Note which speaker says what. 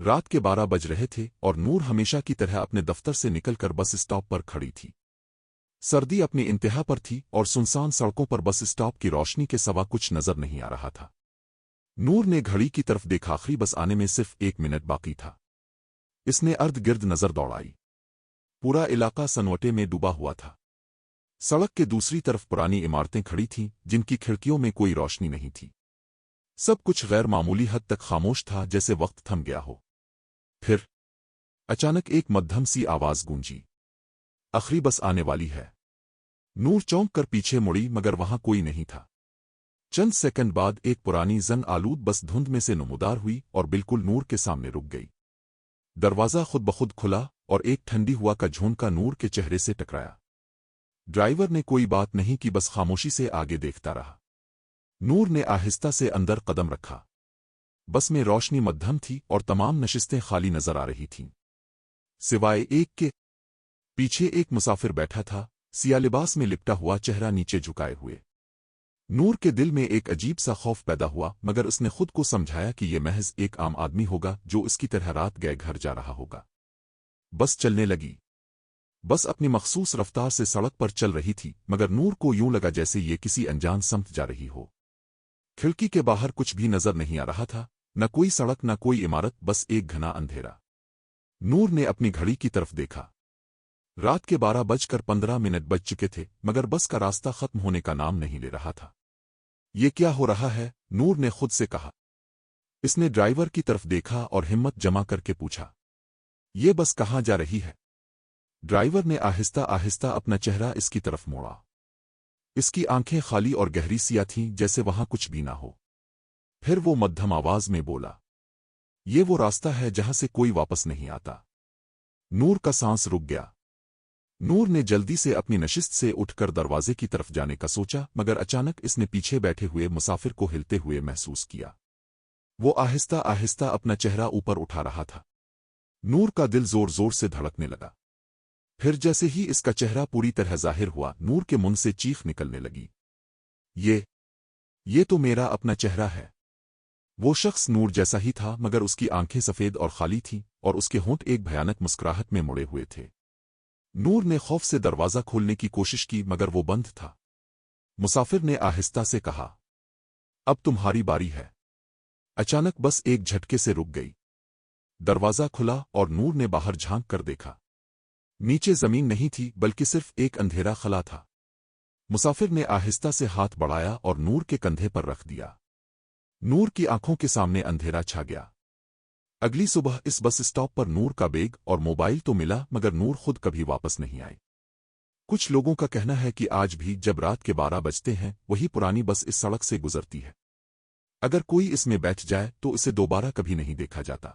Speaker 1: رات کے 12 بج رہے تھے اور نور ہمیشہ کی طرح اپنے دفتر سے نکل کر بس اسٹاپ پر کھڑی تھی۔ سردی اپنی انتہا پر تھی اور سنسان سڑکوں پر بس اسٹاپ کی روشنی کے سوا کچھ نظر نہیں آ رہا تھا۔ نور نے گھڑی کی طرف دیکھا، آخری بس آنے میں صرف 1 منٹ باقی تھا۔ اس نے ارد گرد نظر دوڑائی۔ پورا علاقہ سنوٹے میں ڈوبا ہوا تھا۔ سڑک کے دوسری طرف پرانی عمارتیں کھڑی تھیں جن کی کھڑکیوں میں کوئی روشنی نہیں تھی۔ سب کچھ غیر معمولی حد تک خاموش تھا، جیسے وقت تھم گیا ہو۔ پھر اچانک ایک مدھم سی آواز گونجی، آخری بس آنے والی ہے۔ نور چونک کر پیچھے مڑی مگر وہاں کوئی نہیں تھا۔ چند سیکنڈ بعد ایک پرانی زنگ آلود بس دھند میں سے نمودار ہوئی اور بالکل نور کے سامنے رک گئی۔ دروازہ خود بخود کھلا اور ایک ٹھنڈی ہوا کا جھونکا نور کے چہرے سے ٹکرایا۔ ڈرائیور نے کوئی بات نہیں کی، بس خاموشی سے آگے دیکھتا رہا۔ نور نے آہستہ سے اندر قدم رکھا۔ بس میں روشنی مدھم تھی اور تمام نشستیں خالی نظر آ رہی تھیں، سوائے ایک کے۔ پیچھے ایک مسافر بیٹھا تھا، سیاہ لباس میں لپٹا ہوا، چہرہ نیچے جھکائے ہوئے۔ نور کے دل میں ایک عجیب سا خوف پیدا ہوا، مگر اس نے خود کو سمجھایا کہ یہ محض ایک عام آدمی ہوگا جو اس کی طرح رات گئے گھر جا رہا ہوگا۔ بس چلنے لگی۔ بس اپنی مخصوص رفتار سے سڑک پر چل رہی تھی، مگر نور کو یوں لگا جیسے یہ کسی انجان سمت جا رہی ہو۔ کھڑکی کے باہر کچھ بھی نظر نہیں آ رہا تھا، نہ کوئی سڑک، نہ کوئی عمارت، بس ایک گھنا اندھیرا۔ نور نے اپنی گھڑی کی طرف دیکھا۔ رات کے 12:15 بج چکے تھے، مگر بس کا راستہ ختم ہونے کا نام نہیں لے رہا تھا۔ یہ کیا ہو رہا ہے؟ نور نے خود سے کہا۔ اس نے ڈرائیور کی طرف دیکھا اور ہمت جمع کر کے پوچھا، یہ بس کہاں جا رہی ہے؟ ڈرائیور نے آہستہ آہستہ اپنا چہرہ اس کی طرف موڑا۔ اس کی آنکھیں خالی اور گہری سیاہ تھیں، جیسے وہاں کچھ بھی نہ ہو۔ پھر وہ مدھم آواز میں بولا، یہ وہ راستہ ہے جہاں سے کوئی واپس نہیں آتا۔ نور کا سانس رک گیا۔ نور نے جلدی سے اپنی نشست سے اٹھ کر دروازے کی طرف جانے کا سوچا، مگر اچانک اس نے پیچھے بیٹھے ہوئے مسافر کو ہلتے ہوئے محسوس کیا۔ وہ آہستہ آہستہ اپنا چہرہ اوپر اٹھا رہا تھا۔ نور کا دل زور زور سے دھڑکنے لگا۔ پھر جیسے ہی اس کا چہرہ پوری طرح ظاہر ہوا، نور کے منہ سے چیخ نکلنے لگی، یہ تو میرا اپنا چہرہ ہے۔ وہ شخص نور جیسا ہی تھا، مگر اس کی آنکھیں سفید اور خالی تھیں اور اس کے ہونٹ ایک بھیانک مسکراہٹ میں مڑے ہوئے تھے۔ نور نے خوف سے دروازہ کھولنے کی کوشش کی، مگر وہ بند تھا۔ مسافر نے آہستہ سے کہا، اب تمہاری باری ہے۔ اچانک بس ایک جھٹکے سے رک گئی۔ دروازہ کھلا اور نور نے باہر جھانک کر دیکھا۔ نیچے زمین نہیں تھی، بلکہ صرف ایک اندھیرا خلا تھا۔ مسافر نے آہستہ سے ہاتھ بڑھایا اور نور کے کندھے پر رکھ دیا۔ نور کی آنکھوں کے سامنے اندھیرا چھا گیا۔ اگلی صبح اس بس اسٹاپ پر نور کا بیگ اور موبائل تو ملا، مگر نور خود کبھی واپس نہیں آئی۔ کچھ لوگوں کا کہنا ہے کہ آج بھی جب رات کے 12 بجتے ہیں، وہی پرانی بس اس سڑک سے گزرتی ہے۔ اگر کوئی اس میں بیٹھ جائے تو اسے دوبارہ کبھی نہیں دیکھا جاتا۔